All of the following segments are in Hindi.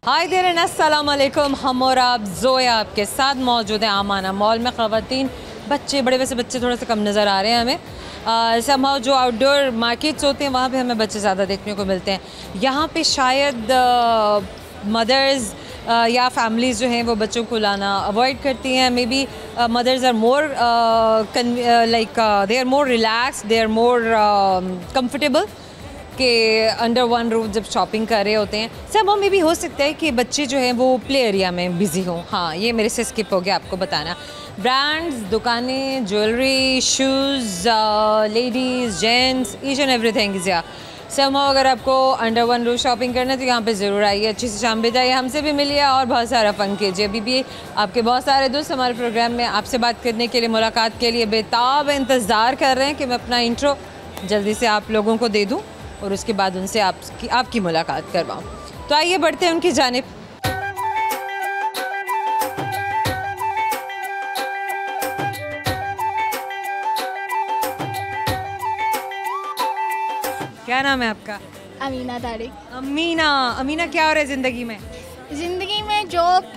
हाय देयर एंड अस्सलाम वालेकुम। हम और आप ज़ोया आपके साथ मौजूद हैं आमाना मॉल में। ख़वातीन बच्चे बड़े, वैसे बच्चे थोड़े से कम नज़र आ रहे हैं हमें। समहाउ जो आउटडोर मार्केट्स होते हैं वहाँ पे हमें बच्चे ज़्यादा देखने को मिलते हैं। यहाँ पे शायद मदर्स या फैमिलीज़ जो हैं वो बच्चों को लाना अवॉइड करती हैं। Maybe mothers are more like they are more relax, they are more comfortable कि अंडर वन रूफ जब शॉपिंग कर रहे होते हैं। सब में भी हो सकता है कि बच्चे जो हैं वो प्ले एरिया में बिज़ी हों। हाँ, ये मेरे से स्किप हो गया आपको बताना। ब्रांड्स, दुकानें, jewellery, shoes, ladies, gents, each and everything is या समहाउ अगर आपको अंडर वन रूफ शॉपिंग करना है तो यहाँ पे ज़रूर आइए, अच्छी से शाम बिताइए, हमसे भी मिलिए और बहुत सारा फ़न कीजिए। अभी भी आपके बहुत सारे दोस्त हमारे प्रोग्राम में आपसे बात करने के लिए, मुलाकात के लिए बेताब इंतज़ार कर रहे हैं कि मैं अपना इंट्रो जल्दी से आप लोगों को दे दूँ और उसके बाद उनसे आपकी मुलाकात करवाऊँ। तो आइए बढ़ते हैं उनकी जानिब। क्या नाम है आपका? अमीना तारिक। अमीना क्या हो रहा है ज़िंदगी में? ज़िंदगी में जॉब,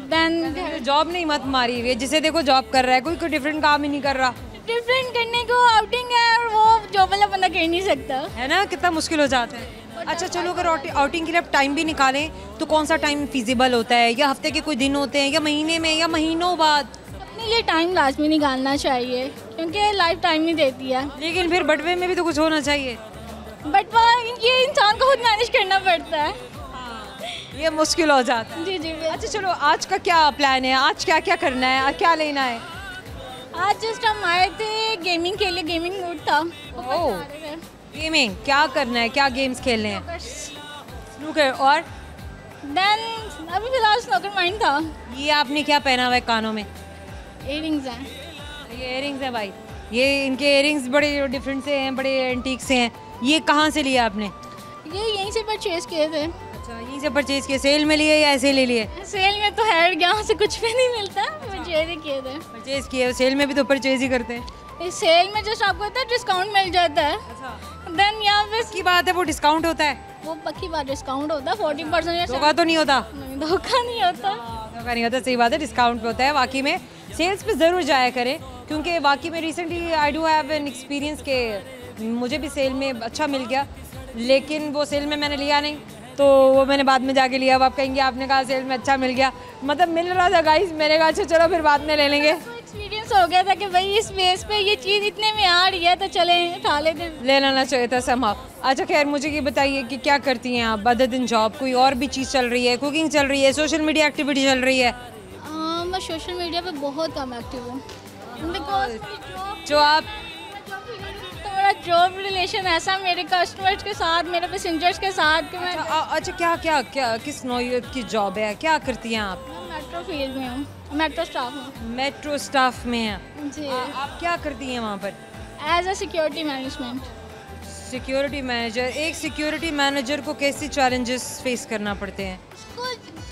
देन जॉब नहीं मत मारी हुई है, जिसे देखो जॉब कर रहा है, कोई डिफरेंट काम ही नहीं कर रहा डिफरेंट करने को आउटिंग है और वो जॉब वाला बंदा कर नहीं सकता है ना। कितना मुश्किल हो जाता है। अच्छा चलो, अगर आउटिंग के लिए आप टाइम भी निकालें तो कौन सा टाइम फिजिबल होता है? या हफ्ते के कोई दिन होते हैं, या महीने में, या महीनों बाद? अपने लिए टाइम लाजमी निकालना चाहिए क्योंकि लाइफ टाइम ही देती है। लेकिन फिर बटवे में भी तो कुछ होना चाहिए। बट ये इंसान को खुद मैनेज करना पड़ता है। ये मुश्किल हो जाता है। जी जी। अच्छा चलो, आज का क्या प्लान है? आज क्या क्या करना है, क्या लेना है? आज जस्ट हम आए थे गेमिंग के लिए, गेमिंग मूड था। ओह, गेमिंग क्या करना है, क्या गेम्स खेलने हैं? स्नूकर। और देन अभी फिलहाल स्नूकर माइंड था। ये आपने क्या पहना हुआ है कानों में? इयररिंग्स हैं। ये इयररिंग्स हैं भाई। ये इनके इयररिंग्स बड़े डिफरेंट से हैं, बड़े एंटीक से हैं। ये कहाँ से लिया आपने? ये यहीं से परचेज किए थे। अच्छा, यहीं से परचेज किए? सेल में लिए या ऐसे ले लिए? सेल में तो है, यहाँ से कुछ भी नहीं मिलता, परचेज ही किए थे। परचेज किए? सेल में भी तो परचेज ही करते हैं। इस सेल में जस्ट आपको होता है डिस्काउंट मिल जाता है। अच्छा। देन यहाँ पे की बात है, वो डिस्काउंट होता है? वो पक्की बात, डिस्काउंट होता है 40%। धोखा तो नहीं होता? नहीं, धोखा नहीं होता। धोखा नहीं होता, सही बात है, डिस्काउंट पे होता है। वाकई में सेल्स पे ज़रूर जाया करें, क्योंकि वाकई में recently I do have an experience के मुझे भी सेल में अच्छा मिल गया, लेकिन वो सेल में मैंने लिया नहीं, तो वो मैंने बाद में जाके लिया। अब आप कहेंगे आपने कहा सेल में अच्छा मिल गया, मतलब मिल रहा था गाइस, मैंने कहा अच्छा चलो फिर बाद में ले लेंगे। एक्सपीरियंस हो गया था कि भाई इस बेस पे ये चीज़ इतने में आ रही है तो चले उठा लेते, ले लेना चाहिए था समहाउ। अच्छा खैर, मुझे ये बताइए कि क्या करती हैं आप अदर देन जॉब? कोई और भी चीज़ चल रही है? कुकिंग चल रही है? सोशल मीडिया एक्टिविटी चल रही है? मैं सोशल मीडिया पे बहुत कम एक्टिव हूँ बिकॉज जो आप थोड़ा जॉब रिलेशन ऐसा मेरे कस्टमर्स के साथ, मेरे पैसेंजर्स के साथ कि मैं अच्छा क्या क्या क्या किस नौयत की जॉब है? क्या करती हैं आप? मेट्रो फील्ड में हूँ, मेट्रो स्टाफ हूँ। मेट्रो स्टाफ में हैं जी। आप क्या करती हैं वहाँ पर? As a security management. Security manager. एक सिक्योरिटी मैनेजर को कैसे चैलेंजेस फेस करना पड़ते हैं? उसको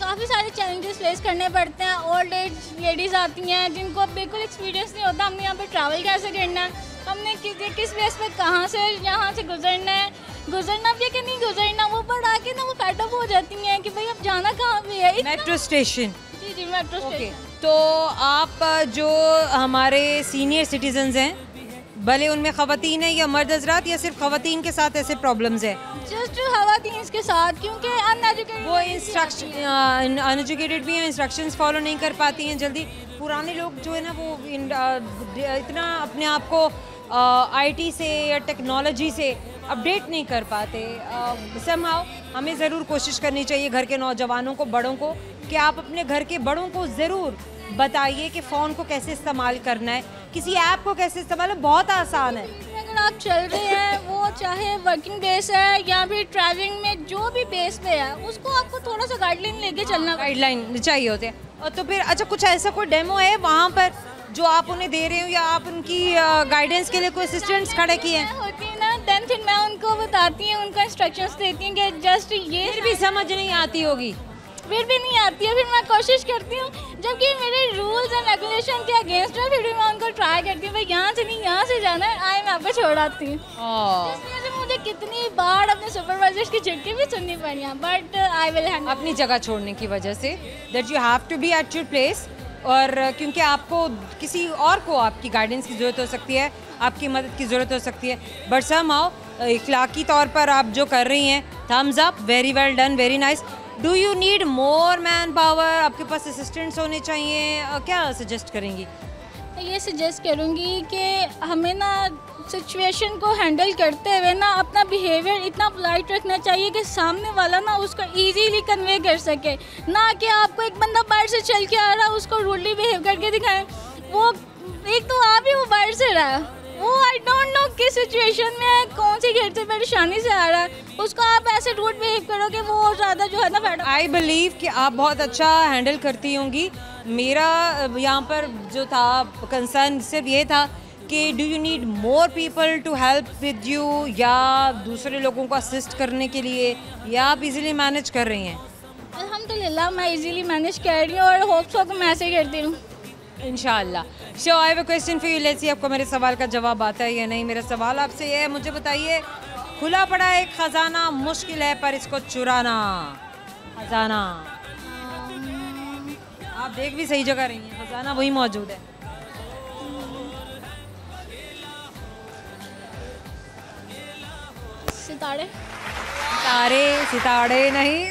काफ़ी सारे चैलेंजेस फेस करने पड़ते हैं। ओल्ड एज लेडीज़ आती हैं जिनको बिल्कुल एक्सपीरियंस नहीं होता हमने यहाँ पे ट्रैवल कैसे करना है, हमने किस बेस पे कहाँ से यहाँ से गुजरना है, गुजरना भी है कि नहीं गुजरना। वो बढ़ा के ना वो पैटअप हो जाती हैं कि भाई अब जाना कहाँ पे है। Metro station. जी जी, मेट्रो स्टेशन। तो आप जो हमारे सीनियर सिटीजन्स हैं, भले उनमें ख़वातीन है या मर्द हजरात, या सिर्फ ख़वातीन के साथ ऐसे प्रॉब्लम्स है? जस्ट ख़वातीन के साथ, क्योंकि अनएजुकेटेड, वो इंस्ट्रक्शन अनएजुकेटेड भी हैं, इंस्ट्रक्शंस फॉलो नहीं कर पाती हैं जल्दी। पुराने लोग जो है ना वो इतना अपने आप को आईटी से या टेक्नोलॉजी से अपडेट नहीं कर पाते। समहाउ हमें ज़रूर कोशिश करनी चाहिए घर के नौजवानों को, बड़ों को, कि आप अपने घर के बड़ों को ज़रूर बताइए कि फ़ोन को कैसे इस्तेमाल करना है, किसी ऐप को कैसे इस्तेमाल, बहुत आसान है। अगर आप चल रहे हैं, वो चाहे वर्किंग बेस है या फिर ट्रैवलिंग में जो भी बेस पे है, उसको आपको थोड़ा सा गाइडलाइन लेके चलना, गाइडलाइन चाहिए होते हैं। और तो फिर अच्छा, कुछ ऐसा कोई डेमो है वहाँ पर जो आप उन्हें दे रहे हो, या आप उनकी गाइडेंस के लिए कोई असिस्टेंट्स खड़े किए हैं? होती है ना, देन फिर मैं उनको बताती हूँ, उनको इंस्ट्रक्शंस देती हूँ कि जस्ट ये फिर भी समझ नहीं आती होगी? फिर भी नहीं आती है, फिर मैं कोशिश करती हूँ, जबकि मेरे रूल्स एंड रेगुलेशन के अगेंस्ट है, फिर भी मैं उनको ट्राई करती हूँ भाई यहाँ से नहीं यहाँ से जाना है, आए मैं आपको छोड़ आती हूँ। जिस वजह से मुझे कितनी बार अपने सुपरवाइजर्स की झिड़की भी सुननी पड़ी है, बट आई विल हैंडल। अपनी जगह छोड़ने की वजह से that you have to be at your place, और क्योंकि आपको किसी और को आपकी गाइडेंस की ज़रूरत हो सकती है, आपकी मदद की ज़रूरत हो सकती है, बट समहाउ इखलाकी तौर पर आप जो कर रही हैं, thumbs up, very well done, very nice. Do you need more manpower? आपके पास असिस्टेंट्स होने चाहिए? क्या सजेस्ट करेंगी? ये सजेस्ट करूँगी कि हमें ना सिचुएशन को हैंडल करते हुए ना अपना बिहेवियर इतना पोलाइट रखना चाहिए कि सामने वाला ना उसको इजीली कन्वे कर सके, ना कि आपको एक बंदा बाहर से चल के आ रहा है उसको रूडली बिहेव करके दिखाएं। वो एक तो आप ही वो बाहर से रहा है, वो आई डोंट नो किस सिचुएशन में कौन सी घर से परेशानी से आ रहा है, उसको आप ऐसे रूड बिहेव करो कि वो ज़्यादा जो है ना फैड। आई बिलीव कि आप बहुत अच्छा हैंडल करती होंगी। मेरा यहाँ पर जो था कंसर्न सिर्फ ये था कि do you need more people to help with you, या दूसरे लोगों को असिस्ट करने के लिए, या आप इजीली मैनेज कर रही हैं? अल्हम्दुलिल्लाह मैं इजीली मैनेज कर रही हूँ और होप्स हो कि मैं ऐसे ही करती रहूँ इंशाल्लाह। So I have a question for you, let's see आपको मेरे सवाल का जवाब आता है या नहीं। मेरा सवाल आपसे ये है, मुझे बताइए, खुला पड़ा एक खजाना मुश्किल है पर इसको चुराना। खजाना आप देख भी सही जगह रही हैं, खजाना वही मौजूद है। सितारे। सितारे? सितारे नहीं।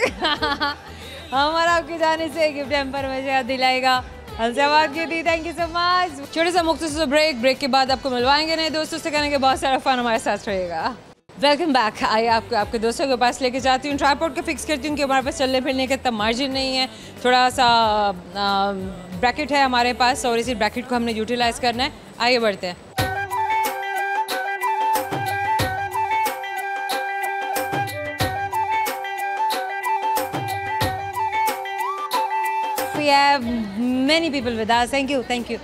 हमारा आपकी जाने से गिफ्ट हैम्पर में याद दिलाएगा। हमसे बात की थी, थैंक यू सो मच। छोटे सा मुख्तसर ब्रेक के बाद आपको मिलवाएंगे नए दोस्तों से, करेंगे बहुत सारा फन हमारे साथ रहेगा। Welcome back. आइए आपको आपके दोस्तों के पास लेके जाती हूँ, ट्राइपॉड को फिक्स करती हूँ कि हमारे पास चलने फिरने का इतना मार्जिन नहीं है, थोड़ा सा ब्रैकेट है हमारे पास और इसी ब्रैकेट को हमने यूटिलाइज़ करना है। आइए बढ़ते हैं। We have many people with us. Thank you, thank you.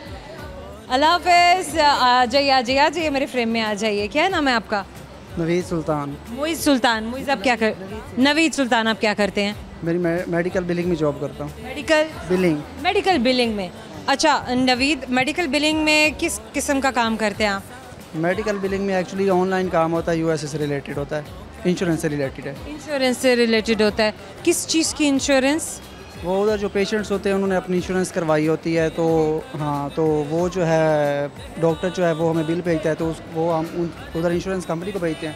अल्लाह हाफ़िज़। आ जाइए मेरे फ्रेम में आ जाइए। क्या नाम है आपका? नवीद सुल्तान। मोइज़ सुल्तान। मोइज़ आप क्या कर? नवीद सुल्तान आप क्या करते हैं? मेरी मेडिकल बिलिंग में जॉब करता हूँ। मेडिकल बिलिंग में। अच्छा नवीद, मेडिकल बिलिंग में किस किस्म का काम करते हैं आप? मेडिकल बिलिंग में एक्चुअली ऑनलाइन काम होता है, यूएसए से रिलेटेड होता है, इंश्योरेंस से रिलेटेड है। इंश्योरेंस से रिलेटेड होता है? किस चीज़ की इंश्योरेंस? वो उधर जो पेशेंट्स होते हैं उन्होंने अपनी इंश्योरेंस करवाई होती है, तो हाँ, तो वो जो है डॉक्टर जो है वो हमें बिल भेजता है, तो वो हम उधर इंश्योरेंस कंपनी को भेजते हैं,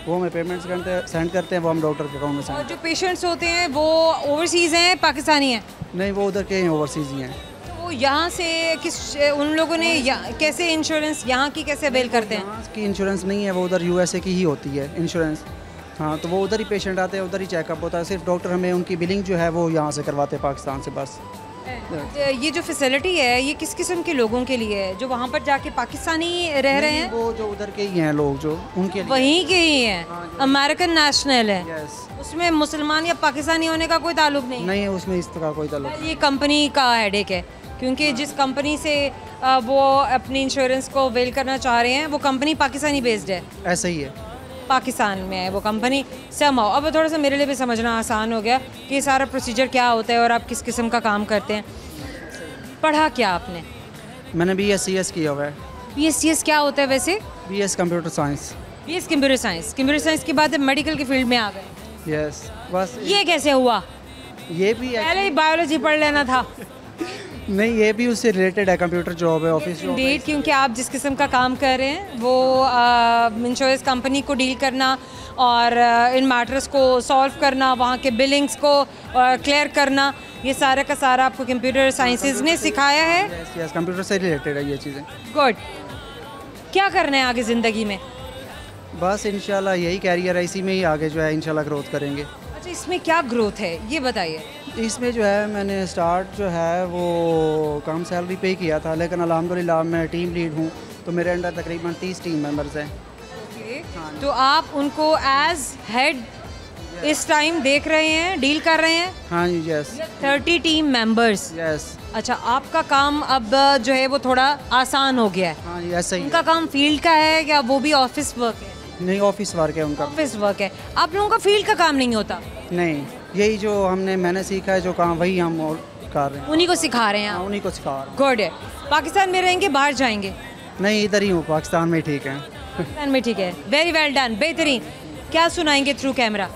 वो हमें पेमेंट्स सेंड करते हैं, वो हम डॉक्टर के अकाउंट में सेंड। और जो पेशेंट्स होते हैं वो ओवरसीज़ हैं, पाकिस्तानी हैं? नहीं, वो उधर के ओवरसीज़ ही हैं। तो यहाँ से उन लोगों ने कैसे इंश्योरेंस यहाँ की कैसे अवेल करते हैं? यहाँ की इंश्योरेंस नहीं है, वो उधर यूएसए की ही होती है इंश्योरेंस। हाँ, तो वो उधर ही पेशेंट आते हैं, उधर ही चेकअप होता है, सिर्फ डॉक्टर हमें उनकी बिलिंग जो है वो यहाँ से करवाते हैं पाकिस्तान से बस। ये जो फैसिलिटी है ये किस किस्म के लोगों के लिए है जो वहाँ पर जाके पाकिस्तानी रह रहे हैं? वो जो उधर के ही हैं लोग जो उनके लिए। वहीं के ही हैं? अमेरिकन नेशनल है? यस। उसमें मुसलमान या पाकिस्तानी होने का कोई ताल्लुक नहीं? नहीं, उसमें इस तरह कोई ताल्लुक। ये कंपनी का हेडेक है, क्योंकि जिस कंपनी से वो अपनी इंश्योरेंस को अवेल करना चाह रहे हैं वो कंपनी पाकिस्तानी बेस्ड है। ऐसा ही है, पाकिस्तान में है वो कंपनी। समहाउ अब थोड़ा सा मेरे लिए भी समझना आसान हो गया कि ये सारा प्रोसीजर क्या होता है और आप किस किस्म का काम करते हैं। पढ़ा क्या आपने? मैंने BScs किया हुआ है। BScs क्या होता है वैसे? BS computer science. BS computer science. Computer science के बाद मेडिकल की फील्ड में आ गए? यस, बस। ये कैसे हुआ? ये भी पहले ही बायोलॉजी पढ़ लेना था। नहीं, ये भी उससे रिलेटेड है, कंप्यूटर जॉब है, ऑफिस जॉब है। क्योंकि आप जिस किस्म का काम कर रहे हैं वो इंश्योरेंस कंपनी को डील करना और इन मैटर्स को सॉल्व करना, वहाँ के बिलिंग्स को क्लियर करना, ये सारा का सारा आपको कंप्यूटर साइंसेज ने सिखाया है? यस, कंप्यूटर से रिलेटेड है ये चीज़ें। गुड। क्या करना है आगे ज़िंदगी में? बस इंशाल्लाह यही कैरियर है, इसी में ही आगे जो है इंशाल्लाह ग्रोथ करेंगे। अच्छा, इसमें क्या ग्रोथ है ये बताइए। इसमें जो है मैंने स्टार्ट जो है वो कम सैलरी पे किया था, लेकिन अल्हम्दुलिल्लाह मैं टीम लीड हूँ, तो मेरे अंडर तकरीबन 30 टीम मेंबर्स हैं। तो आप उनको एज हेड इस टाइम देख रहे हैं, डील कर रहे हैं? हाँ जी, यस। 30 team members. यस। अच्छा, आपका काम अब जो है वो थोड़ा आसान हो गया है? हाँ जी, ऐसा ही। उनका काम फील्ड का है या वो भी ऑफिस वर्क है? नहीं, ऑफिस वर्क है उनका। ऑफिस वर्क है। आप लोगों का फील्ड का काम नहीं होता? नहीं, यही जो मैंने सीखा है जो काम, वही हम और कर रहे हैं, उन्हीं को सिखा रहे हैं आप? उन्हीं को सिखा रहे हैं। गुड है। पाकिस्तान में रहेंगे, बाहर जाएंगे? नहीं, इधर ही हूँ, पाकिस्तान में ठीक है। पाकिस्तान में ठीक है। वेरी वेल डन, बेहतरीन। क्या सुनाएंगे थ्रू कैमरा?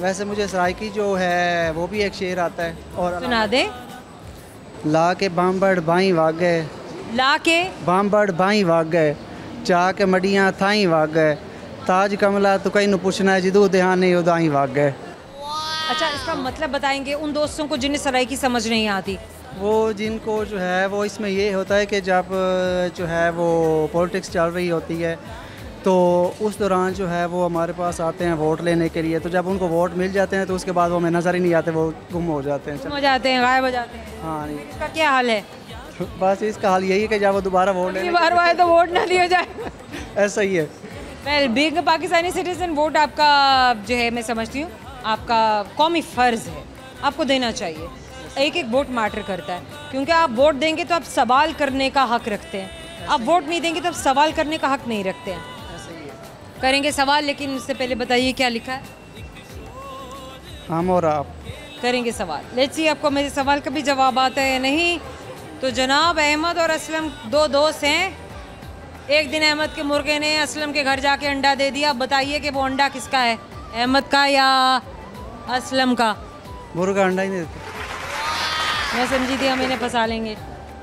वैसे मुझे सराइकी जो है वो भी एक शेर आता है और सुना दे। ला के बांबड़ बाई वाग गए, ला के बांबड़ बाई वाग गए, चा के मडियाँ थाई वाग गए, ताज कमला तो कहीं पूछना है जिदू ध्यान नहीं उदाई वाग गए। अच्छा, इसका मतलब बताएंगे उन दोस्तों को जिन्हें सराइकी समझ नहीं आती? वो जिनको जो है वो इसमें ये होता है कि जब जो है वो पॉलिटिक्स चल रही होती है तो उस दौरान जो है वो हमारे पास आते हैं वोट लेने के लिए, तो जब उनको वोट मिल जाते हैं तो उसके बाद वो हमें नज़र ही नहीं आते, वो गुम हो जाते हैं, हो जाते हैं, गायब हो जाते हैं। हाँ नहीं, इसका क्या हाल है? बस इसका हाल यही है कि जब वो दोबारा वोट लेने बार आए तो वोट ना दिया जाए। ऐसा ही है। Well, being a Pakistani citizen, vote आपका जो है मैं समझती हूँ आपका कौमी फ़र्ज़ है, आपको देना चाहिए। एक एक वोट मैटर करता है, क्योंकि आप वोट देंगे तो आप सवाल करने का हक रखते हैं, आप वोट नहीं देंगे तो आप सवाल करने का हक नहीं रखते हैं। करेंगे सवाल, लेकिन उससे पहले बताइए क्या लिखा है? हम और आप करेंगे सवाल। लेट्स सी आपको मेरे सवाल का भी जवाब आता है या नहीं। तो जनाब अहमद और असलम दो दोस्त हैं। एक दिन अहमद के मुर्गे ने असलम के घर जाके अंडा दे दिया। बताइए कि वो अंडा किसका है, अहमद का या असलम का? मुर्गा अंडा ही नहीं देता। मैं समझी थी हम इन्हें फंसा लेंगे,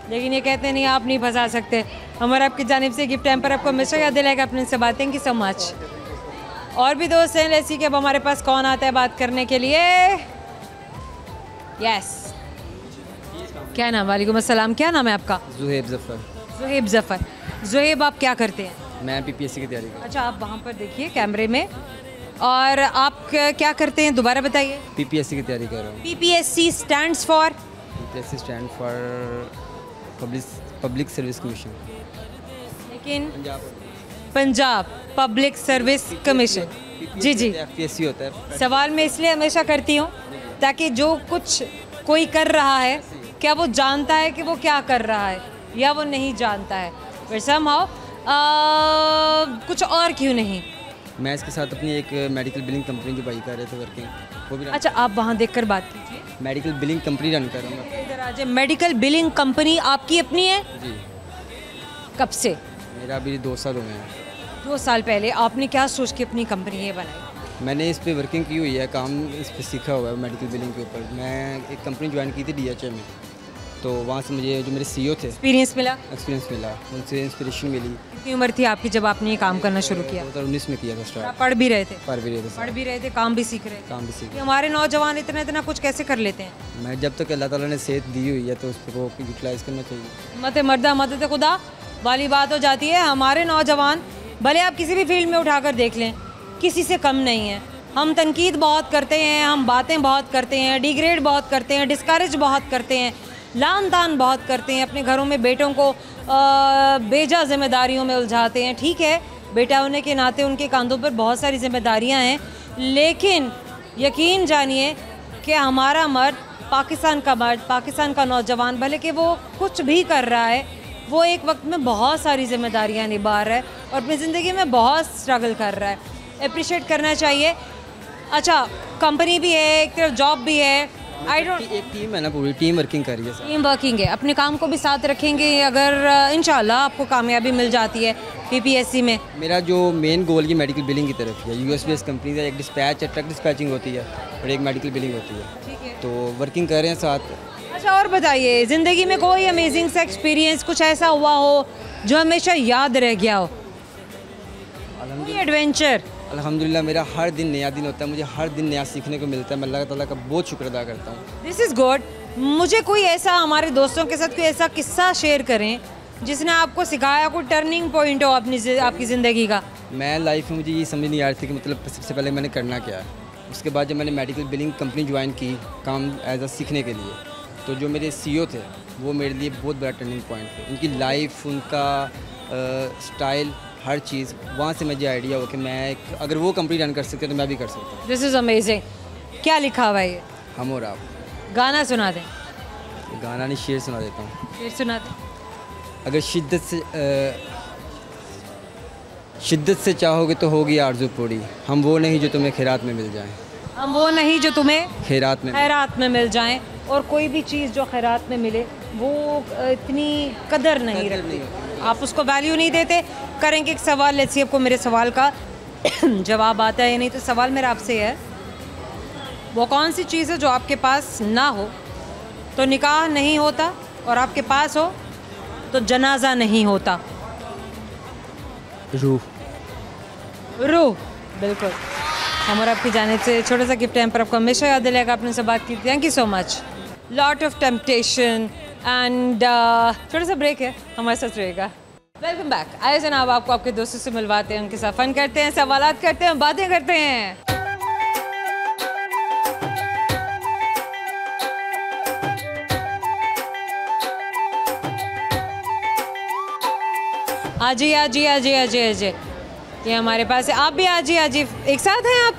लेकिन ये कहते नहीं, आप नहीं फंसा सकते। हमारा आपकी जानिब से गिफ्ट टाइम पर आपको हमेशा याद दिलाएगा अपने से बात। Thank you so much. और भी दोस्त हैं ऐसी कि अब हमारे पास कौन आता है बात करने के लिए? यस, क्या नाम? वालेकुम अस्सलाम, क्या नाम है आपका? ज़ुहैब ज़फ़र। ज़ुहैब ज़फ़र। ज़ुहैब, आप क्या करते हैं? मैं पीपीएससी की तैयारी कर रहा अच्छा, आप वहाँ पर देखिए कैमरे में। और आप क्या करते हैं, दोबारा बताइए। हूँ। पीपीएससी की तैयारी कर रहा हूँ। PPSC stands for? PPSC stand for public service commission. लेकिन पंजाब पब्लिक सर्विस कमीशन। जी जी, एफपीएससी होता है। सवाल मैं इसलिए हमेशा करती हूँ ताकि जो कुछ कोई कर रहा है, क्या वो जानता है कि वो क्या कर रहा है या वो नहीं जानता है। वैसे हम कुछ और क्यों नहीं। मैं इसके साथ अपनी एक मेडिकल बिलिंग कंपनी की बाई कर रहे थे वर्किंग, वो भी अच्छा, आप वहाँ देखकर बात कीजिए। मेडिकल बिलिंग कंपनी रन कर रहा हूँ। इधर आ जाए। मेडिकल बिलिंग कंपनी आपकी अपनी है? जी, कब से? मेरा अभी 2 साल हुए हैं। 2 साल पहले आपने क्या सोच के अपनी कंपनी ये बनाई? मैंने इस पे वर्किंग की हुई है, काम इस पे सीखा हुआ है मेडिकल बिलिंग के ऊपर। मैं एक कंपनी ज्वाइन की थी DHA में, तो वहाँ से मुझे जो मेरे CEO थे एक्सपीरियंस मिला? एक्सपीरियंस मिला, उनसे इंस्पिरेशन मिली। कितनी उम्र थी आपकी जब आपने ये काम करना शुरू किया? 2019 में किया था आप स्टार्ट। पढ़ भी रहे थे? पर भी पढ़ भी रहे थे, काम भी सीख रहे थे। काम भी सीख। कि हमारे नौजवान इतना इतना कुछ कैसे कर लेते हैं? मैं जब तक अल्लाह ताला ने सेहत दी हुई है तो उसको यूटिलाइज़ करना चाहिए। मत मर्दा मदद खुदा वाली बात हो जाती है। हमारे नौजवान भले आप किसी भी फील्ड में उठाकर देख लें, किसी से कम नहीं है। हम तनकीद बहुत करते हैं, हम बातें बहुत करते हैं, डिग्रेड बहुत करते हैं, डिस्करेज बहुत करते हैं, लान तान बहुत करते हैं, अपने घरों में बेटों को बेजा जिम्मेदारियों में उलझाते हैं। ठीक है, बेटा होने के नाते उनके कंधों पर बहुत सारी जिम्मेदारियां हैं, लेकिन यकीन जानिए कि हमारा मर्द, पाकिस्तान का मर्द, पाकिस्तान का नौजवान, भले कि वो कुछ भी कर रहा है, वो एक वक्त में बहुत सारी जिम्मेदारियां निभा रहा है और अपनी ज़िंदगी में बहुत स्ट्रगल कर रहा है। अप्रिशिएट करना चाहिए। अच्छा, कंपनी भी है, एक तरफ जॉब भी है। आई डोंट, एक टीम है ना, पूरी टीम वर्किंग कर रही है। टीम वर्किंग है। अपने काम को भी साथ रखेंगे अगर इंशाल्लाह आपको कामयाबी मिल जाती है PPSC में। मेरा जो मेन गोल ये मेडिकल बिलिंग की तरफ है। US बेस्ड कंपनी है, एक डिस्पैच है, ट्रक डिस्पैचिंग होती है और एक मेडिकल बिलिंग होती है। ठीक है, तो वर्किंग कर रहे हैं साथ। अच्छा, और बताइए, ज़िंदगी में कोई अमेजिंग सा एक्सपीरियंस कुछ ऐसा हुआ हो जो हमेशा याद रह गया हो? कोई एडवेंचर? अल्हम्दुलिल्लाह, मेरा हर दिन नया दिन होता है, मुझे हर दिन नया सीखने को मिलता है। मैं अल्लाह ताला का बहुत शुक्र अदा करता हूँ। This is good. मुझे कोई ऐसा, हमारे दोस्तों के साथ कोई ऐसा किस्सा शेयर करें जिसने आपको सिखाया, कोई टर्निंग पॉइंट हो आपकी ज़िंदगी का। मैं लाइफ में मुझे ये समझ नहीं आ रही थी कि मतलब सबसे पहले मैंने करना क्या है। उसके बाद जब मैंने मेडिकल बिलिंग कंपनी ज्वाइन की काम एज अ सीखने के लिए, तो जो मेरे CEO थे वो मेरे लिए बहुत बड़ा टर्निंग पॉइंट थे। उनकी लाइफ, उनका स्टाइल, हर चीज़, वहाँ से मुझे आइडिया हो कि मैं अगर वो कंपनी रन कर सकते तो मैं भी कर सकता हूँ। This is amazing. क्या लिखा हुआ है ये? हम और आप। गाना सुना दें। गाना नहीं, शेर सुना देता हूँ। फिर सुना दें। अगर शिद्दत से चाहोगे तो होगी आरज़ू पूरी, हम वो नहीं जो तुम्हें खैरात में मिल जाएं। हम वो नहीं जो तुम्हें खैरात में मिल जाएं। और कोई भी चीज़ जो खैरात में मिले वो इतनी कदर नहीं रखती, आप उसको वैल्यू नहीं देते। करेंगे एक सवाल, लेट्स सी आपको मेरे सवाल का जवाब आता है या नहीं, तो सवाल मेरा आपसे है, वो कौन सी चीज़ है जो आपके पास ना हो तो निकाह नहीं होता और आपके पास हो तो जनाजा नहीं होता? रूह। रूह, बिल्कुल। हम और आपकी जानिब से छोटा सा गिफ्ट है पर आपको हमेशा याद दिलाएगा आपने से बात की। Thank you so much. Lot of temptation and छोटा सा ब्रेक है, हमारे साथ रहेगा। Welcome back. आए जनाब, आपको आपके दोस्तों से मिलवाते हैं, उनके साथ फन करते हैं, सवालात करते हैं, बातें करते हैं। आजी आजी आजी आजी आजी, ये हमारे पास है। आप भी आजी आजी, एक साथ हैं आप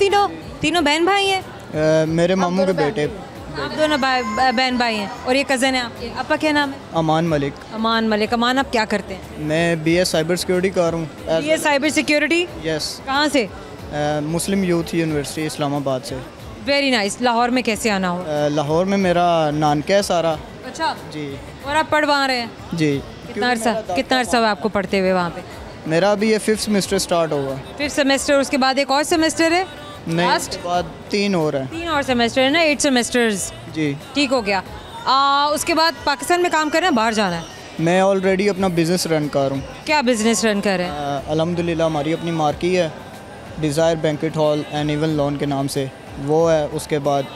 तीनों बहन भाई हैं? मेरे मामू के बेटे। आप दोनों बहन भाई हैं और ये कज़न है आपके। आपका क्या नाम है? अमान मलिक। अमान मलिक। अमान, आप क्या करते हैं? मैं BS साइबर सिक्योरिटी कर हूँ। ये साइबर सिक्योरिटी? यस। कहाँ से? मुस्लिम यूथ यूनिवर्सिटी इस्लामाबाद से। Very nice. लाहौर में कैसे आना हो? लाहौर में मेरा नानका है सारा। अच्छा जी। और आप पढ़ वहाँ रहे हैं? जी। कितना अरसा हुआ आपको पढ़ते हुए वहाँ पे? मेरा अभी ये 5th सेमेस्टर स्टार्ट होगा। 5th सेमेस्टर, उसके बाद एक और सेमेस्टर है? नहीं, उसके बाद 3 और है। 3 और सेमेस्टर है ना, 8 सेमेस्टर्स। जी। ठीक हो गया। उसके बाद पाकिस्तान में काम करना है, बाहर जाना है? मैं ऑलरेडी अपना बिज़नेस रन कर रहा हूँ। क्या बिजनेस रन कर रहे हैं? अल्हम्दुलिल्लाह हमारी अपनी मार्की है, desire banquet hall and even loan के नाम से, वो है। उसके बाद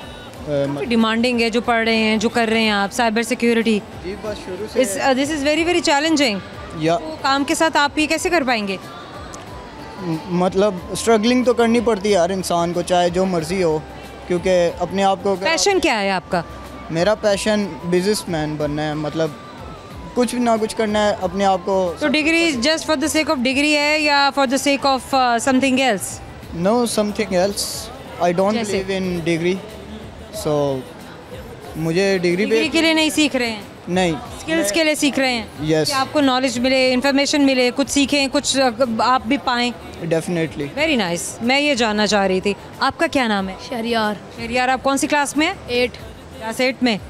डिमांडिंग है जो पढ़ रहे हैं, जो कर रहे हैं आप, साइबर सिक्योरिटी। जी, बस शुरू से this is very very challenging. या तो काम के साथ आप ये कैसे कर पाएंगे? मतलब स्ट्रगलिंग तो करनी पड़ती है हर इंसान को, चाहे जो मर्ज़ी हो, क्योंकि अपने आप को। पैशन क्या है आपका? मेरा पैशन बिजनेसमैन बनना है, मतलब कुछ ना कुछ करना है अपने आप को। तो degree just for the sake of degree है या for the sake of something else? No, something else. I don't जैसे? बिलीव इन डिग्री, सो मुझे डिग्री के लिए नहीं सीख रहे हैं, नहीं, स्किल्स के लिए सीख रहे हैं। Yes. कि आपको नॉलेज मिले, इन्फॉर्मेशन मिले, कुछ सीखें, कुछ आप भी पाएं। डेफिनेटली। Very nice. मैं ये जानना चाह रही थी, आपका क्या नाम है? शहरियार। शहरियार, आप कौन सी क्लास में हैं? 8। क्लास 8 में।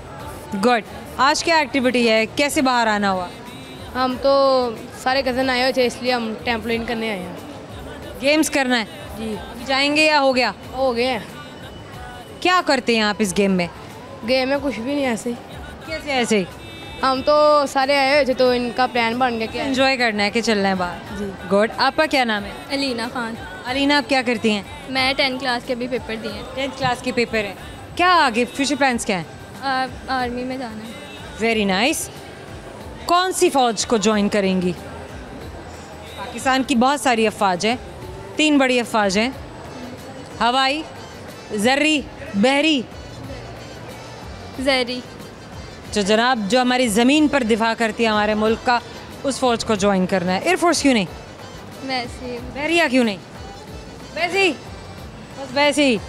गुड। आज क्या एक्टिविटी है, कैसे बाहर आना हुआ? हम तो सारे कज़न आए हुए थे, इसलिए हम टेम्पलिन करने आए हैं। गेम्स करना है जी। अभी जाएंगे या हो गया? हो गए। क्या करते हैं आप इस गेम में? गेम में कुछ भी नहीं, ऐसे ही। कैसे ऐसे ही? हम तो सारे आए हुए थे तो इनका प्लान बन गया कि एंजॉय करना है कि चलना है बाहर। जी। गुड। आपका क्या नाम है? अलीना खान। अलीना, आप क्या करती हैं? मैं 10th क्लास के भी पेपर दिए हैं। 10th क्लास के पेपर हैं। क्या आगे फ्यूचर प्लान्स क्या हैं? आर्मी में जाना है। Very nice. कौन सी फ़ौज को ज्वाइन करेंगी? पाकिस्तान की बहुत सारी अफवाज हैं, 3 बड़ी अफवाज हैं, हवाई, ज़र्री, बहरी। जहरी। जो जनाब जो हमारी ज़मीन पर दिफा करती है हमारे मुल्क का, उस फ़ौज को ज्वाइन करना है। एयरफोर्स क्यों नहीं? वैसे बहरिया क्यों नहीं? वैसे ही, बस वैसे ही।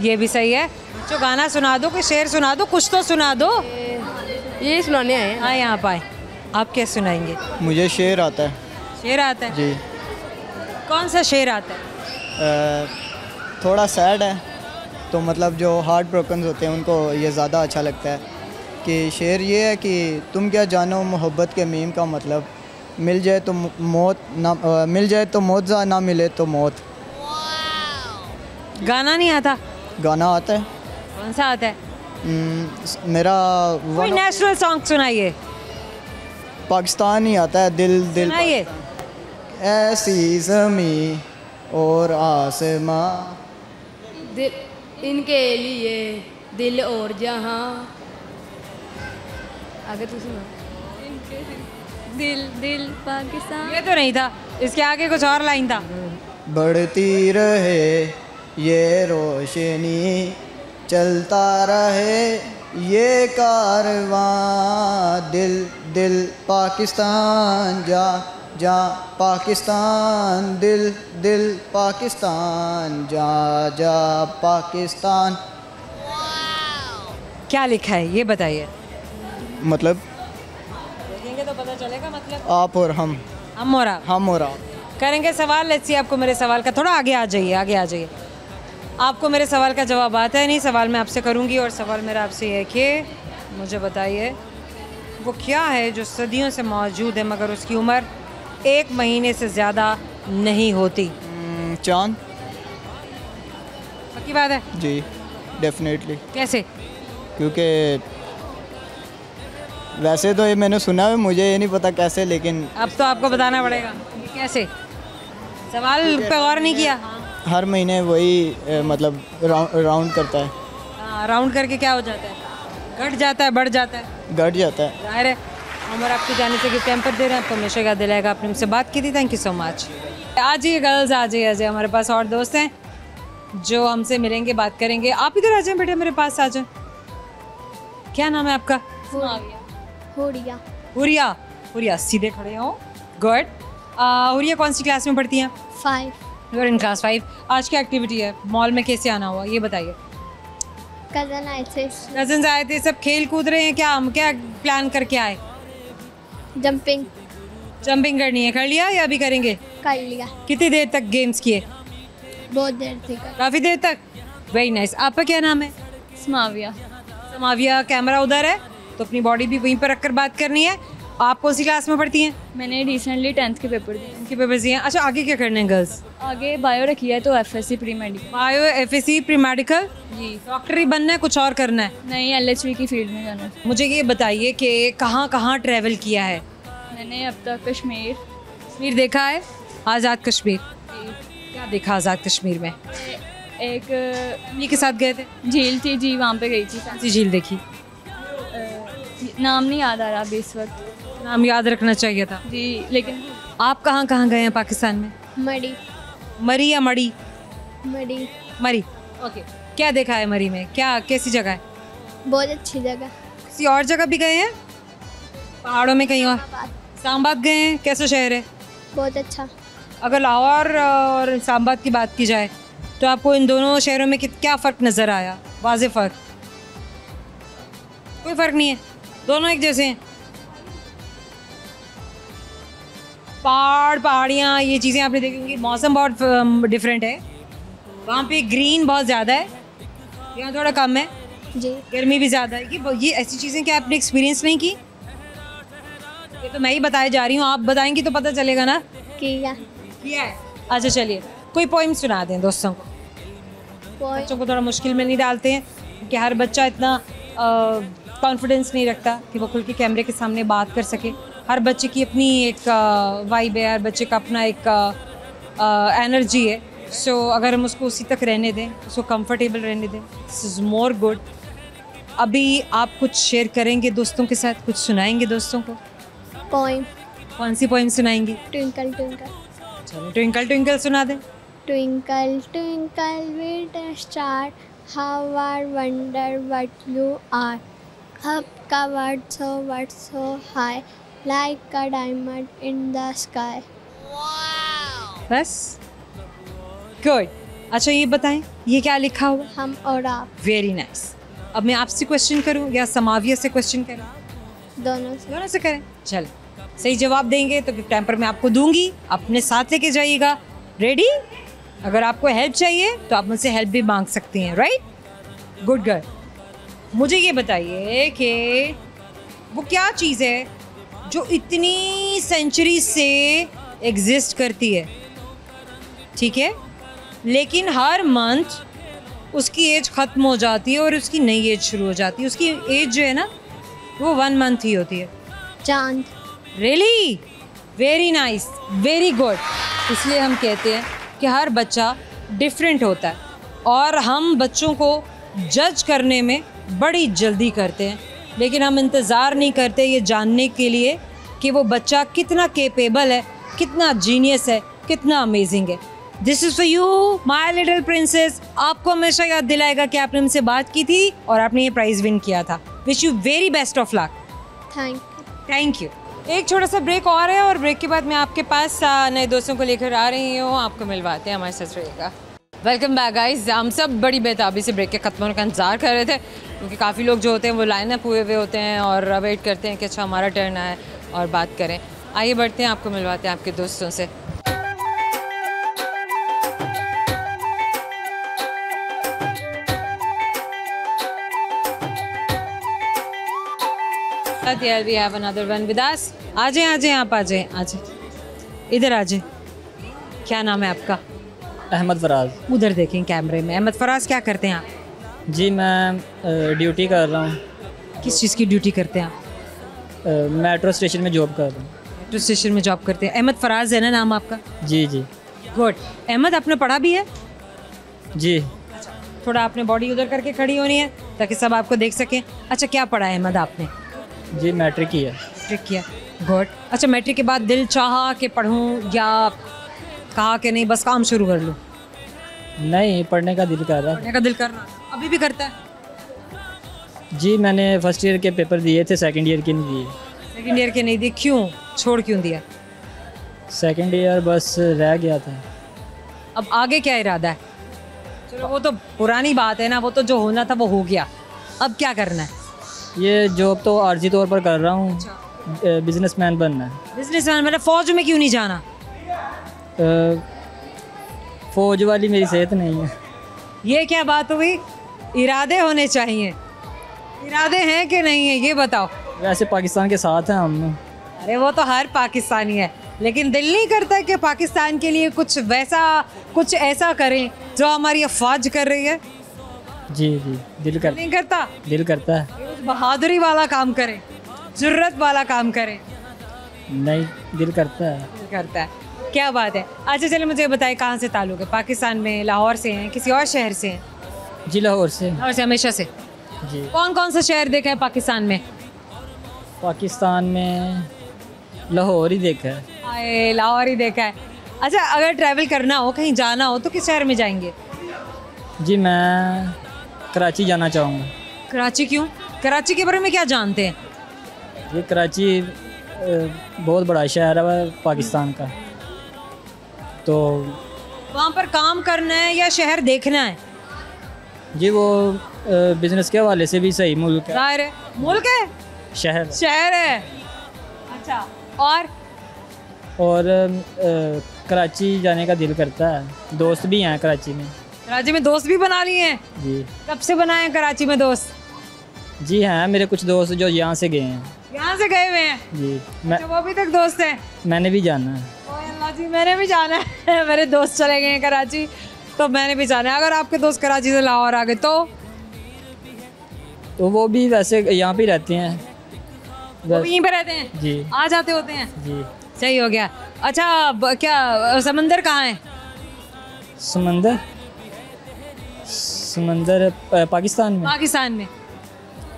ये भी सही है। जो गाना सुना दो, कोई शेर सुना दो, कुछ तो सुना दो। ये सुनाने आए हैं। हाँ, यहाँ पाए। आप क्या सुनाएंगे? मुझे शेर आता है। शेर आता है? जी। कौन सा शेर आता है? थोड़ा सैड है, तो मतलब जो हार्ट ब्रोकन होते हैं उनको ये ज़्यादा अच्छा लगता है। कि शेर ये है कि तुम क्या जानो मोहब्बत के मीम का मतलब, मिल जाए तो मौत ना मिल जाए तो मौत, ना मिले तो मौत। गाना नहीं आता? गाना आता है। कौन सा आता है? मेरा कोई नेशनल सॉन्ग सुनाइए। पाकिस्तानी आता है। दिल दिल सुनाइए। ऐसी ज़मीं और आसमां, दिल इनके लिए दिल और जहां। आगे तो सुना। दिल दिल पाकिस्तान। ये तो नहीं था, इसके आगे कुछ और लाइन था। बढ़ती रहे ये रोशनी, चलता रहे ये कारवां, दिल दिल पाकिस्तान जा जा पाकिस्तान, दिल दिल पाकिस्तान जा जा पाकिस्तान। क्या लिखा है ये बताइए। मतलब देखेंगे तो पता चलेगा। मतलब आप और हम और आप हम और आप करेंगे सवाल। लेट्स सी आपको मेरे सवाल का, थोड़ा आगे आ जाइए, आगे आ जाइए। आपको मेरे सवाल का जवाब आता है नहीं? सवाल मैं आपसे करूंगी और सवाल मेरा आपसे है कि मुझे बताइए वो क्या है जो सदियों से मौजूद है मगर उसकी उम्र 1 महीने से ज़्यादा नहीं होती? चाँद। पक्की बात है? जी डेफिनेटली, कैसे? क्योंकि वैसे तो ये मैंने सुना है, मुझे ये नहीं पता कैसे, लेकिन अब तो आपको बताना पड़ेगा कि कैसे। सवाल पे गौर नहीं किया? हर महीने वही मतलब राउंड करता है। राउंड करके क्या हो जाता है? घट जाता है, बढ़ जाता है? घट जाता है। जाहिर है। उमर आपकी जाने से गिफ्ट टेम्पर दे रहे हैं, आपको हमेशा याद दिलाएगा। आपने मुझसे बात की थी, थैंक यू सो मच। आज ये गर्ल्स आ जाइए, हमारे पास और दोस्त हैं जो हमसे मिलेंगे, बात करेंगे। आप इधर आ जाएं बेटे, मेरे पास आ जाएं। क्या नाम है आपका? हुरिया। हुरिया। हुरिया सीधे खड़े हो, गुड। हुरिया कौन सी क्लास में पढ़ती हैं? 5। You are in class 5। आज क्या एक्टिविटी है? मॉल में कैसे आना हुआ ये बताइए। कज़न आए थे, कजन्स आए थे, सब खेल कूद रहे हैं क्या? हम क्या प्लान करके आए? जंपिंग जंपिंग करनी है, कर लिया या अभी करेंगे? कर लिया, कितनी देर तक गेम्स किए? बहुत देर थी। काफ़ी देर तक। Very nice. आपका क्या नाम है? समाविया। समाविया। कैमरा उधर है तो अपनी बॉडी भी वहीं पर रखकर बात करनी है। आप कौन सी क्लास में पढ़ती हैं? मैंने रिसेंटली 10th के पेपर दिए। इनके पेपर्स दिए हैं। अच्छा, आगे क्या करना है गर्ल्स? आगे बायो रखी है, तो FSC pre medical. Bio, FSC, pre medical. जी। डॉक्टर ही बनना है, कुछ और करना है? नहीं, LHV की फील्ड में जाना है। मुझे ये बताइए कि कहाँ कहाँ ट्रैवल किया है? मैंने अब तक कश्मीर देखा है, आज़ाद कश्मीर। क्या देखा आज़ाद कश्मीर में? एक फैमिली के साथ गए थे? झील थी जी, वहाँ पे गई थी। कौन सी झील देखी? नाम नहीं याद आ रहा अभी इस वक्त। नाम याद रखना चाहिए था जी, लेकिन आप कहाँ कहाँ गए हैं पाकिस्तान में? मरी। मरी या मड़ी? मरी। मरी। ओके। क्या देखा है मरी में? क्या, कैसी जगह है? बहुत अच्छी जगह। किसी और जगह भी गए हैं? पहाड़ों में कहीं और? इस्लामाबाद गए हैं? कैसा शहर है? बहुत अच्छा। अगर लाहौर और इस्लामाबाद की बात की जाए तो आपको इन दोनों शहरों में क्या फ़र्क नज़र आया? वाज़े फ़र्क? कोई फ़र्क नहीं है, दोनों एक जैसे हैं। पहाड़, पहाड़ियाँ, ये चीज़ें आपने देखी होंगी। मौसम बहुत डिफरेंट है। वहाँ पे ग्रीन बहुत ज़्यादा है, यहाँ थोड़ा कम है। जी। गर्मी भी ज़्यादा है। ये ऐसी चीज़ें क्या आपने एक्सपीरियंस नहीं की? ये तो मैं ही बताए जा रही हूँ, आप बताएंगी तो पता चलेगा ना। किया है। अच्छा चलिए, कोई पोइम सुना दें दोस्तों को। बच्चों को थोड़ा मुश्किल में नहीं डालते हैं, क्योंकि हर बच्चा इतना कॉन्फिडेंस नहीं रखता कि वो खुल के कैमरे के सामने बात कर सके। हर बच्चे की अपनी एक वाइब है, हर बच्चे का अपना एक एनर्जी है। सो अगर हम उसको उसी तक रहने दें, उसको कंफर्टेबल रहने दें, दिस इज़ मोर गुड। अभी आप कुछ शेयर करेंगे दोस्तों के साथ, कुछ सुनाएंगे दोस्तों को? पोइम। कौन सी पोइम सुनाएंगी? Twinkle twinkle. चलो ट्विंकल ट्विंकल सुना दें। Twinkle twinkle little star, how I wonder what you are, up covered so high, like a diamond in the sky. बस गुड। अच्छा ये बताएं, ये क्या लिखा हुआ? हम और आप। Very nice. अब मैं आपसे क्वेश्चन करूं या समाविया से क्वेश्चन करूं? दोनों से करें। चल, सही जवाब देंगे तो गिफ्ट टैम्पर मैं आपको दूंगी, अपने साथ लेके जाइएगा। रेडी? अगर आपको हेल्प चाहिए तो आप मुझसे हेल्प भी मांग सकती हैं, राइट? Good girl. मुझे ये बताइए कि वो क्या चीज़ है जो इतनी सेंचुरी से एग्जिस्ट करती है, ठीक है, लेकिन हर मंथ उसकी एज ख़त्म हो जाती है और उसकी नई एज शुरू हो जाती है। उसकी एज जो है ना, वो 1 मंथ ही होती है। चांद। Really? Very nice, very good. इसलिए हम कहते हैं कि हर बच्चा डिफरेंट होता है और हम बच्चों को जज करने में बड़ी जल्दी करते हैं, लेकिन हम इंतज़ार नहीं करते ये जानने के लिए कि वो बच्चा कितना केपेबल है, कितना जीनियस है, कितना अमेजिंग है। This is for you my little princess. आपको हमेशा याद दिलाएगा कि आपने हमसे बात की थी और आपने ये प्राइज़ विन किया था। Wish you very best of luck. Thank you. एक छोटा सा ब्रेक और है और ब्रेक के बाद मैं आपके पास नए दोस्तों को लेकर आ रही हूँ, आपको मिलवाते हैं, हमारे साथ रहिएगा। Welcome back guys. हम सब बड़ी बेताबी से ब्रेक के ख़त्म होने का इंतज़ार कर रहे थे, क्योंकि काफ़ी लोग जो होते हैं वो लाइन अप हुए हुए होते हैं और वेट करते हैं कि अच्छा हमारा टर्न आए और बात करें। आइए बढ़ते हैं, आपको मिलवाते हैं आपके दोस्तों से। We have another one with us. आ जाए आप, आ जाए इधर आ जाए। क्या नाम है आपका? अहमद फराज। उधर देखें कैमरे में। अहमद फराज, क्या करते हैं आप? जी मैं ड्यूटी कर रहा हूँ। किस चीज़ की ड्यूटी करते हैं आप? मेट्रो स्टेशन में जॉब कर रहा हूँ। मेट्रो स्टेशन में जॉब करते हैं। अहमद फराज है ना नाम आपका? जी जी गुड। अहमद, आपने पढ़ा भी है? जी। थोड़ा आपने बॉडी उधर करके खड़ी होनी है ताकि सब आपको देख सकें। अच्छा, क्या पढ़ा है अहमद आपने? जी मैट्रिक किया। मैट्रिक किया। गुड। अच्छा, मैट्रिक के बाद दिल चाहा कि पढ़ूं या कहा कि नहीं बस काम शुरू कर लूँ? नहीं, पढ़ने का दिल कर रहा। पढ़ने का दिल कर रहा, अभी भी करता है? जी मैंने फर्स्ट ईयर के पेपर दिए थे, सेकंड ईयर के नहीं दिए। सेकंड ईयर के नहीं दिए, क्यों? छोड़ क्यों दिया? सेकंड ईयर बस रह गया था। अब आगे क्या इरादा है? चलो वो तो पुरानी बात है ना, वो तो जो होना था वो हो गया। अब क्या करना है? ये जॉब तो आर्जी तौर पर कर रहा हूँ, बिजनेसमैन बनना है। बिजनेसमैन मतलब फौज में क्यों नहीं जाना? फौज वाली मेरी सेहत नहीं है। ये क्या बात हुई? इरादे होने चाहिए। इरादे हैं कि नहीं है ये बताओ। वैसे पाकिस्तान के साथ हैं हम। अरे वो तो हर पाकिस्तानी है, लेकिन दिल नहीं करता कि पाकिस्तान के लिए कुछ वैसा कुछ ऐसा करें जो हमारी अफवाज कर रही है? जी जी, दिल नहीं करता? दिल करता है। बहादुरी वाला काम करें, जुर्रत वाला काम करें। नहीं, दिल करता है। दिल करता है, क्या बात है। अच्छा चलिए मुझे बताइए, कहाँ से ताल्लुक़ है? पाकिस्तान में, लाहौर से हैं, किसी और शहर से हैं? जी लाहौर से। लाहौर से हमेशा से? जी। कौन कौन सा शहर देखा है पाकिस्तान में? पाकिस्तान में लाहौर ही देखा है। आए, लाहौर ही देखा है। अच्छा, अगर ट्रैवल करना हो, कहीं जाना हो तो किस शहर में जाएंगे? जी मैं कराची जाना चाहूँगा। कराची क्यों? कराची के बारे में क्या जानते हैं? ये कराची बहुत बड़ा शहर है पाकिस्तान का, तो वहाँ पर काम करना है या शहर देखना है? जी वो बिजनेस के हवाले से भी सही मुल्क है। जाहिर है, मुल्क है, शहर है। अच्छा, और कराची जाने का दिल करता है। दोस्त भी हैं कराची में। कराची में दोस्त भी बना लिए हैं? जी। कब से बनाए हैं कराची में दोस्त? जी हैं मेरे कुछ दोस्त जो यहाँ से गए हैं। यहाँ से गए हुए हैं? जी। अच्छा, वो अभी तक दोस्त हैं? मैंने भी जाना है। ओए अल्लाह जी, मैंने भी जाना है। मेरे दोस्त चले गए हैं कराची, तो मैंने भी जाना है। अगर आपके दोस्त कराची से लाहौर आ गए तो वो भी वैसे यहाँ पे रहते हैं। वो भी यहीं पे रहते हैं? जी। आ जाते होते हैं? जी। सही हो गया। अच्छा, क्या समंदर कहाँ है? समंदर पाकिस्तान में।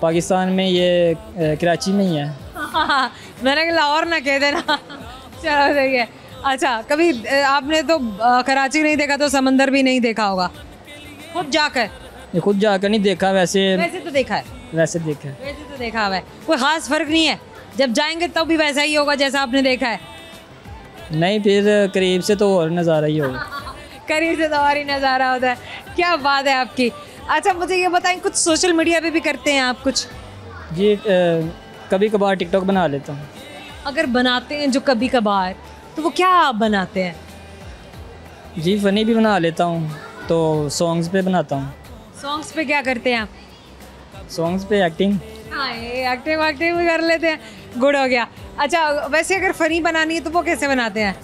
पाकिस्तान में ये कराची में ही है। मैंने कहा लाहौर ना कह देना। चलो सही है। अच्छा, कभी आपने तो कराची नहीं देखा तो समंदर भी नहीं देखा होगा खुद जाकर? ये खुद जाकर नहीं देखा, वैसे तो देखा है। वैसे देखा हुआ है। कोई ख़ास फ़र्क नहीं है? जब जाएंगे तब भी वैसा ही होगा जैसा आपने देखा है? नहीं, फिर करीब से तो और नज़ारा ही होगा। करीब से तो और ही नज़ारा होता है। क्या बात है आपकी। अच्छा मुझे ये बताएं, कुछ सोशल मीडिया पे भी करते हैं आप कुछ? जी कभी कभार टिकटॉक बना लेता हूँ। अगर बनाते हैं जो कभी कभार, तो वो क्या आप बनाते हैं? जी फ़नी भी बना लेता हूँ, तो सॉन्ग्स पे बनाता हूँ। सॉन्ग्स पे क्या करते हैं आप? सॉन्ग्स पे एक्टिंग। हाँ, एक्टिंग भी कर लेते हैं। गुड हो गया। अच्छा, वैसे अगर फ़नी बनानी है तो वो कैसे बनाते हैं?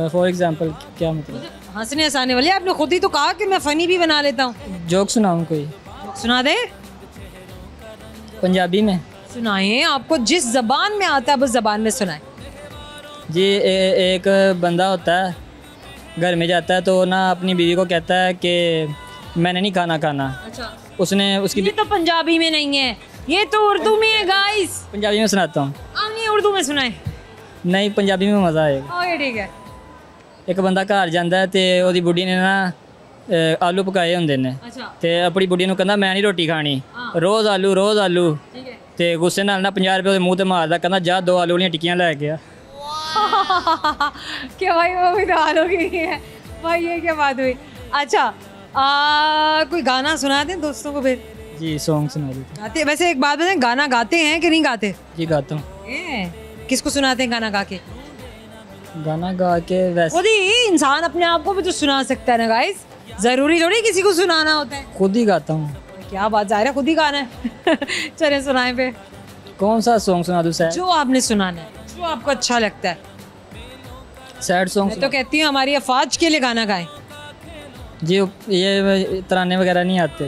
फॉर एग्जांपल क्या मतलब? हंसने हंसाने वाले। आपने खुद ही तो कहा कि मैं फ़नी भी बना लेता हूँ। जोक सुनाऊँ कोई? सुना दे। पंजाबी में सुनाएं, आपको जिस ज़बान में आता है उस ज़बान में सुनाएं। जी एक बंदा होता है, घर में जाता है तो ना अपनी बीवी को कहता है कि मैंने नहीं खाना। अच्छा। उसने उसकी ये तो पंजाबी में नहीं है, ये तो उर्दू में है गाइस। पंजाबी में सुनाता हूँ। आप नहीं उर्दू में सुनाए? नहीं, पंजाबी में मज़ा आएगा। ओके ठीक है। एक बंदा घर ਜਾਂਦਾ है ਤੇ ਉਹਦੀ ਬੁੱਢੀ ਨੇ ਨਾ ਆਲੂ ਪਕਾਏ ਹੁੰਦੇ ਨੇ अच्छा। ਤੇ ਆਪਣੀ ਬੁੱਢੀ ਨੂੰ ਕਹਿੰਦਾ ਮੈਂ ਨਹੀਂ ਰੋਟੀ ਖਾਣੀ, ਰੋਜ਼ ਆਲੂ ठीक है। ਤੇ ਗੁੱਸੇ ਨਾਲ ਨਾ 50 ਰੁਪਏ ਉਹਦੇ ਮੂੰਹ ਤੇ ਮਾਰਦਾ, ਕਹਿੰਦਾ ਜਾ 2 ਆਲੂ ਵਾਲੀਆਂ ਟਿੱਕੀਆਂ ਲੈ ਕੇ ਆ। क्या भाई, वो भी तो आलू की है भाई, ये क्या बात हुई। अच्छा, कोई गाना सुना दें दोस्तों को फिर? जी सॉन्ग सुना देते। गाते? वैसे एक बात बताएं, गाना गाते हैं कि नहीं गाते? जी गाता हूँ। किसको सुनाते हैं गाना गा के? गाना गा के वैसे खुद ही इंसान अपने आप को भी तो सुना सकता है ना गाइस, जरूरी थोड़ी किसी को सुनाना होता है। खुद ही गाता हूँ। क्या बात, जाहिर है खुद ही गाना है। चले सुनाए पे। कौन सा सॉन्ग सुना दूँ सर? जो आपने सुनाना है, जो आपको अच्छा लगता है। सैड सॉन्ग मैं तो कहती हूँ हमारी अफवाज के लिए गाना गाएं। जी, ये तराने वगैरह नहीं आते।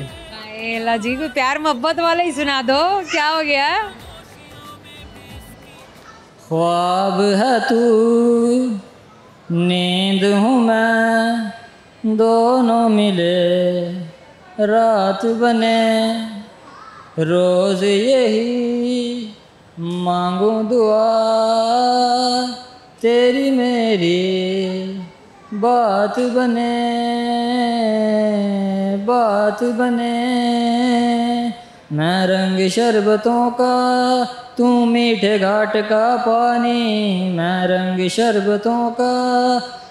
अल्लाह जी, कोई प्यार मोहब्बत वाला ही सुना दो, क्या हो गया? ख्वाब है तू नींद हूँ मैं, दोनों मिले रात बने, रोज़ यही मांगूं दुआ, तेरी मेरी बात बने, बात बने। मैं रंग शरबतों का, तू मीठे घाट का पानी, मैं रंग शरबतों का,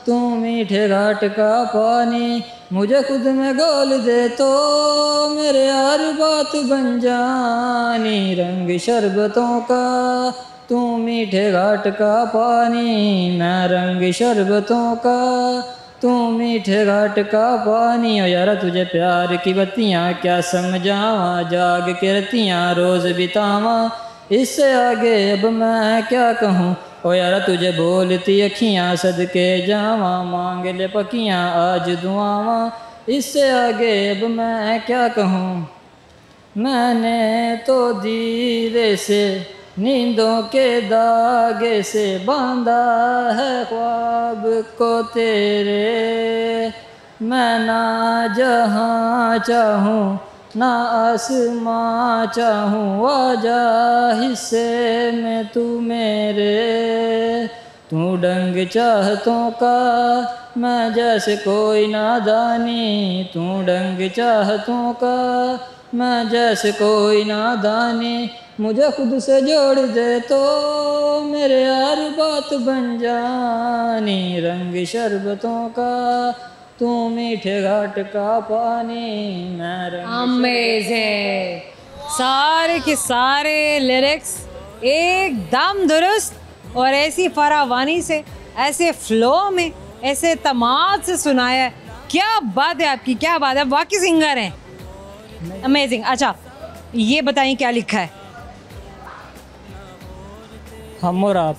तू मीठे घाट का पानी, मुझे खुद में घोल दे तो मेरे यार बात बन जानी, रंग शरबतों का, तू मीठे घाट का पानी, मैं रंग शरबतों का, तू मीठे घाट का पानी। ओ यारा तुझे प्यार की बत्तियाँ क्या समझावा, जाग के रतियाँ रोज़ बितावा, इससे आगे अब मैं क्या कहूँ। ओ यारा तुझे बोलती अखियाँ सदके जावा, मांग ले पकियाँ आज दुआवा, इससे आगे अब मैं क्या कहूँ। मैंने तो धीरे से नींदों के धागे से बांधा है ख्वाब को तेरे, मैं ना जहाँ चाहूँ ना आसमां चाहूँ, आजा हिस्से में तू मेरे, तू डंग चाहतों का मैं जैसे कोई नादानी, तू डंग चाहतों का मैं जैसे कोई नादानी, मुझे खुद से जोड़ दे तो मेरे यार बात बन जानी, रंग शरबतों का, तू मीठे घाट का पानी, मैं रंग। अमेजिंग, सारे के सारे लिरिक्स एकदम दुरुस्त और ऐसी फरावानी से, ऐसे फ्लो में, ऐसे तमाद से सुनाया है। क्या बात है आपकी, क्या बात है, वाकई सिंगर हैं, अमेजिंग। अच्छा ये बताइए क्या लिखा है? हम और आप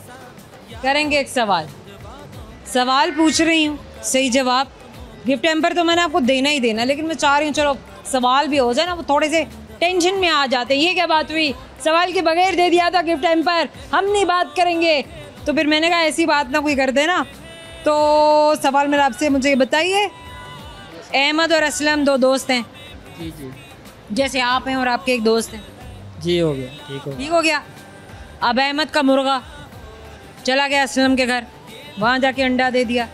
करेंगे एक सवाल पूछ रही हूँ, सही जवाब। गिफ्ट हैम्पर तो मैंने आपको देना ही देना, लेकिन मैं चाह रही हूँ चलो सवाल भी हो जाए ना, वो थोड़े से टेंशन में आ जाते। ये क्या बात हुई, सवाल के बगैर दे दिया था गिफ्ट हैम्पर, हम नहीं बात करेंगे। तो फिर मैंने कहा ऐसी बात ना कोई कर देना। तो सवाल मेरा आपसे, मुझे बताइए, अहमद और असलम दो दोस्त हैं जी जी जैसे आप हैं और आपके एक दोस्त हैं, जी, हो गया, ठीक हो गया। अब अहमद का मुर्गा चला गया असलम के घर, वहाँ जाके अंडा दे दिया।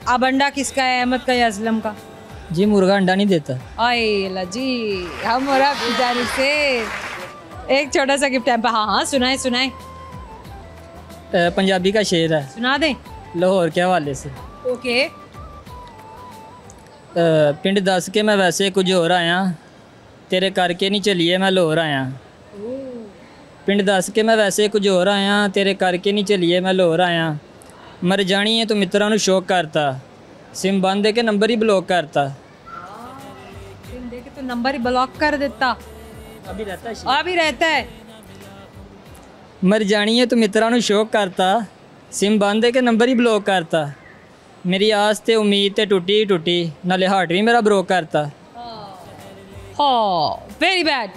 अब अंडा किसका है, अहमद का या असलम का? जी, मुर्गा अंडा नहीं देता। आए अल्लाह जी, हम और आप की जानिब से एक छोटा सा गिफ्ट है। हाँ सुनाए पंजाबी का शेर है, सुना दें? लाहौर के हवाले से। ओके। पिंड दस के मैं वैसे कुछ होर आया, तेरे करके नहीं चलिए मैं लाहौर आया। पिंड दस के मैं वैसे कुछ होर आया, तेरे करके नहीं चलिए मैं लाहौर आया। मर जानी है तो मित्रों ਨੂੰ शौक करता, सिम बंद दे के नंबर ही ब्लॉक करता। सिम दे के तो नंबर ही ब्लॉक कर देता। अभी रहता है। मर जानी है तो मित्रों ਨੂੰ शौक करता, सिम बंद दे के नंबर ही ब्लॉक करता। मेरी आस ते उम्मीद ते टूटी, नाले हार्ट भी मेरा ब्रोक करता। Very bad,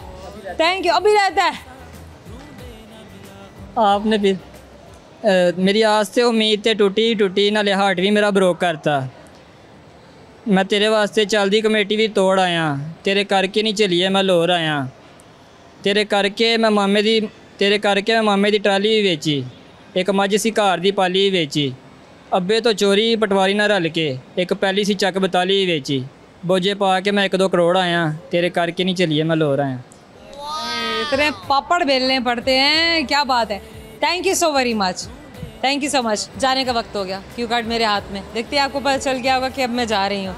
thank you. अभी रहता है। आपने फिर मेरी आस ते उम्मीद ते टूटी, नाले हार्ट भी मेरा ब्रोक करता। मैं तेरे वास्ते चलदी कमेटी भी तोड़ आया, तेरे करके नहीं चलिए मैं लाहौर आया। तेरे करके मैं मामे दी ट्राली भी बेची, एक मझ सी घर दी पाली भी बेची। अब्बे तो चोरी पटवारी ना रल के, एक पहली सी चक बताली भी बेची। बोझे पा के मैं 1-2 करोड़ आया, तेरे करके नहीं चलिए मैं लाहौर आया। इतने पापड़ बेलने पड़ते हैं, क्या बात है। Thank you so very much, thank you so much. जाने का वक्त हो गया, क्यू कार्ड मेरे हाथ में, देखते हैं आपको पता चल गया होगा कि अब मैं जा रही हूँ।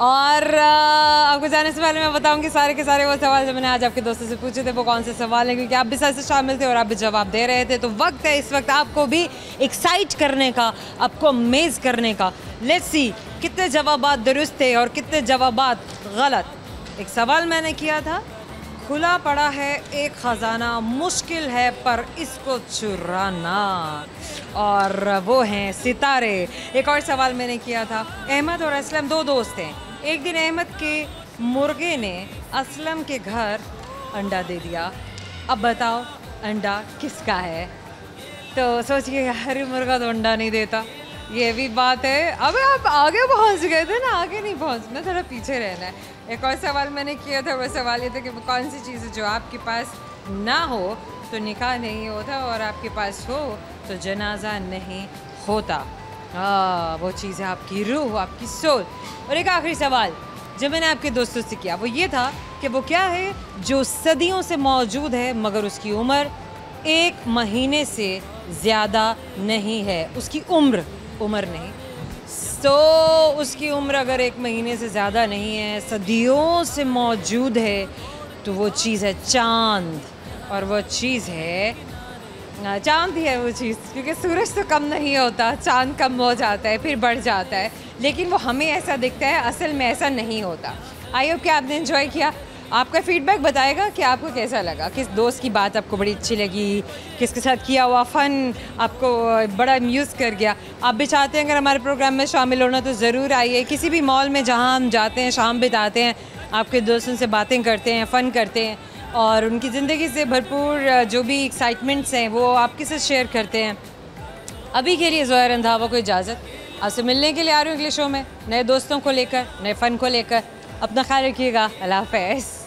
और आपको जाने से पहले मैं बताऊंगी सारे के सारे वो सवाल जो मैंने आज आपके दोस्तों से पूछे थे वो कौन से सवाल हैं, क्योंकि आप भी साथ से शामिल थे और आप भी जवाब दे रहे थे। तो वक्त है इस वक्त आपको भी एक्साइट करने का, आपको अमेज करने का। लेट्स सी कितने जवाबात दुरुस्त थे और कितने जवाबात गलत। एक सवाल मैंने किया था, खुला पड़ा है एक ख़जाना, मुश्किल है पर इसको चुराना, और वो हैं सितारे। एक और सवाल मैंने किया था, अहमद और असलम 2 दोस्त हैं। एक दिन अहमद के मुर्गे ने असलम के घर अंडा दे दिया। अब बताओ अंडा किसका है? तो सोचिए यार, मुर्गा तो अंडा नहीं देता, ये भी बात है। अब आप आगे पहुंच गए थे ना, आगे नहीं पहुंचना, थोड़ा पीछे रहना है। एक और सवाल मैंने किया था, वो सवाल ये था कि वो कौन सी चीज़ है जो आपके पास ना हो तो निकाह नहीं होता, और आपके पास हो तो जनाजा नहीं होता। वो चीज़ है आपकी रूह, आपकी सोल। और एक आखिरी सवाल जो मैंने आपके दोस्तों से किया वो ये था कि वो क्या है जो सदियों से मौजूद है मगर उसकी उम्र 1 महीने से ज़्यादा नहीं है। उसकी उम्र नहीं, तो उसकी उम्र अगर 1 महीने से ज़्यादा नहीं है, सदियों से मौजूद है, तो वो चीज़ है चाँद। और वो चीज़ है चाँद ही है वो चीज़, क्योंकि सूरज तो कम नहीं होता, चाँद कम हो जाता है फिर बढ़ जाता है, लेकिन वो हमें ऐसा दिखता है, असल में ऐसा नहीं होता। आई होप कि आपने एंजॉय किया। आपका फीडबैक बताएगा कि आपको कैसा लगा, किस दोस्त की बात आपको बड़ी अच्छी लगी, किसके साथ किया हुआ फ़न आपको बड़ा अम्यूज़ कर गया। आप भी चाहते हैं अगर हमारे प्रोग्राम में शामिल होना तो ज़रूर आइए। किसी भी मॉल में जहां हम जाते हैं, शाम बिताते हैं, आपके दोस्तों से बातें करते हैं, फ़न करते हैं, और उनकी ज़िंदगी से भरपूर जो भी एक्साइटमेंट्स हैं वो आपके साथ शेयर करते हैं। अभी के लिए ज़ोया रंधावा को इजाज़त। आपसे मिलने के लिए आ रही हूँ अगले शो में, नए दोस्तों को लेकर, नए फ़न को लेकर। अपना ख्याल रखिएगा। अल्लाह हाफ़िज़।